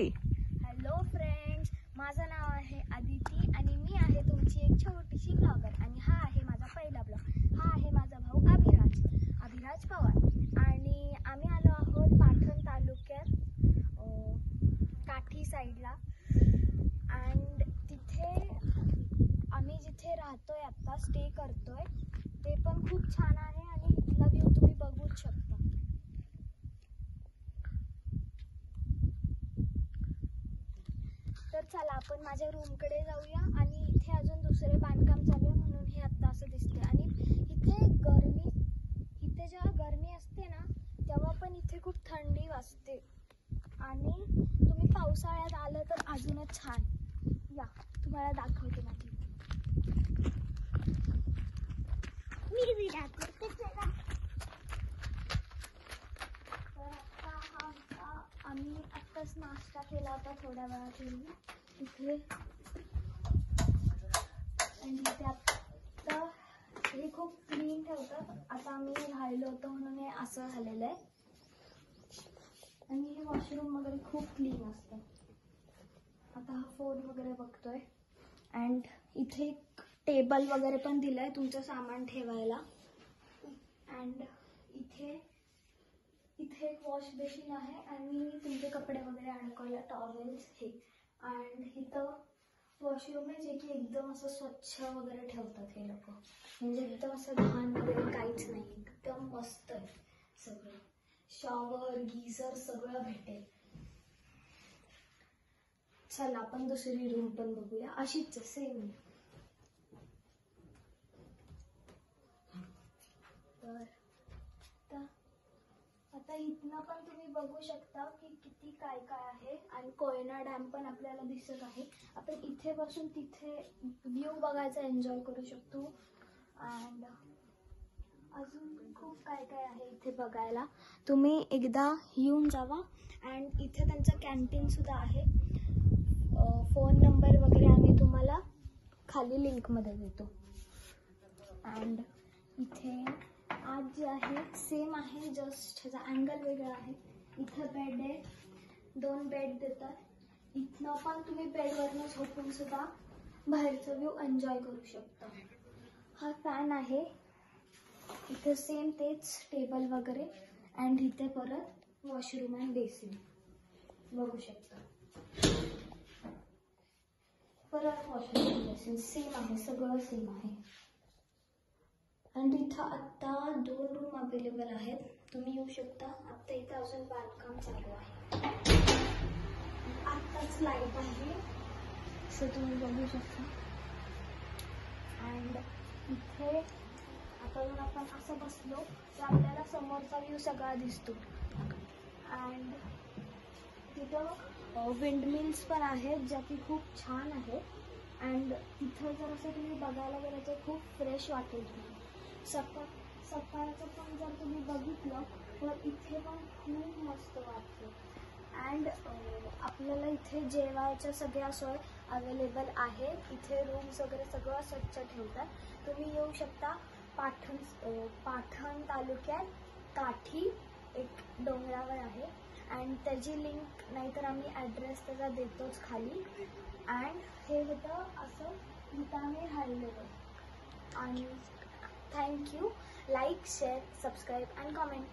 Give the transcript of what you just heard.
3. Hello friends, माझं नाव आहे आदिती आणि मी आहे तुमची एक छोटीशी ब्लॉगर. आणि हा आहे माझा पहिला ब्लॉग. हा आहे माझा भाऊ अभिराज पवार. आणि आम्ही आलो आहोत पाटण तालुक्यात काठी साईडला. अँड तिथे आम्ही जिथे राहतोय आत्ता स्टे करतोय ते पण खूप छान आहे आणि इथला व्ह्यू तुम्ही बघूच शकता. तर चला आपण माझ्या रूमकडे जाऊया. आणि इथे अजून दुसरे बांधकाम चालू आहे म्हणून हे आत्ता असं दिसते. आणि इथे जेव्हा गरमी असते ना तेव्हा पण इथे खूप थंडी वाजते. आणि तुम्ही पावसाळ्यात आलं तर अजूनच छान. या तुम्हाला दाखवते माझी. आम्ही आत्ताच नाश्ता केला होता थोड्या वेळापूर्वी इथे. आणि इथे आत्ता हे खूप क्लीन ठेवतात. आता आम्ही राहिलो होतो म्हणून हे असं झालेलं आहे. आणि हे वॉशरूम वगैरे खूप क्लीन असतं. आता हा फोन वगैरे बघतोय. अँड इथे एक टेबल वगैरे पण दिलं आहे तुमचं सामान ठेवायला. अँड इथे एक वॉश बेसिन आहे आणि तुमचे कपडे वगैरे अडकवायला टॉवेल्स हे. अँड इथं वॉशरूम आहे जे की एकदम असं स्वच्छ वगैरे ठेवतात हे लोक. म्हणजे एकदम असं घाण वगैरे काहीच नाही, एकदम मस्त आहे सगळं. शॉवर गीझर सगळं भेटेल. चला आपण दुसरी रूम पण बघूया. अशीच सेम. तर आता इथनं पण तुम्ही बघू शकता की किती काय काय आहे. आणि कोयना डॅम पण आपल्याला दिसत आहे. आपण इथे बसून तिथे व्ह्यू बघायचा एन्जॉय करू शकतो. अँड अजून खूप काय काय आहे इथे बघायला. तुम्ही एकदा येऊन जावा. अँड इथे त्यांचं कॅन्टीन सुद्धा आहे. फोन नंबर वगैरे आम्ही तुम्हाला खाली लिंकमध्ये देतो. अँड इथे आज जे आहे सेम आहे, जस्ट ह्याचा अँगल वेगळा आहे. इथं बेड आहे, 2 बेड देतात. इथनं पण तुम्ही बेडवरनं झोपून सुद्धा बाहेरचा व्ह्यू एन्जॉय करू शकता. हा फॅन आहे. इथे सेम तेच टेबल वगैरे. अँड इथे परत वॉशरूम अँड बेसिन बघू शकता. परत वॉशरूम बेसिन सेम आहे, सगळं सेम आहे. आणि इथं आत्ता 2 रूम अवेलेबल आहेत. तुम्ही येऊ शकता. आत्ता इथं अजून बांधकाम चालू आहे. आत्ताच लाईट आहे असं तुम्ही बघू शकता. अँड इथे आता जर आपण असं बसलो तर आपल्याला समोरचा व्ह्यू सगळा दिसतो. अँड तिथं विंडमिल्स पण आहेत ज्या की खूप छान आहेत. अँड तिथं जर असं तुम्ही बघायला गेलं तर खूप फ्रेश वाटेल तुम्हाला. सकाळचं पण जर तुम्ही बघितलं तर इथे पण खूप मस्त वाटतं. अँड आपल्याला इथे जेवायच्या सगळ्या सोय अवेलेबल आहे. इथे रूम्स वगैरे सगळं स्वच्छ ठेवतात. तुम्ही येऊ शकता. पाटण तालुक्यात काठी एक डोंगरावर आहे. अँड त्याची लिंक नाहीतर आम्ही ॲड्रेस त्याचा देतोच खाली. अँड हे होतं असं जिथं आम्ही राहिलेलो. आणि thank you. Like, share, subscribe and comment.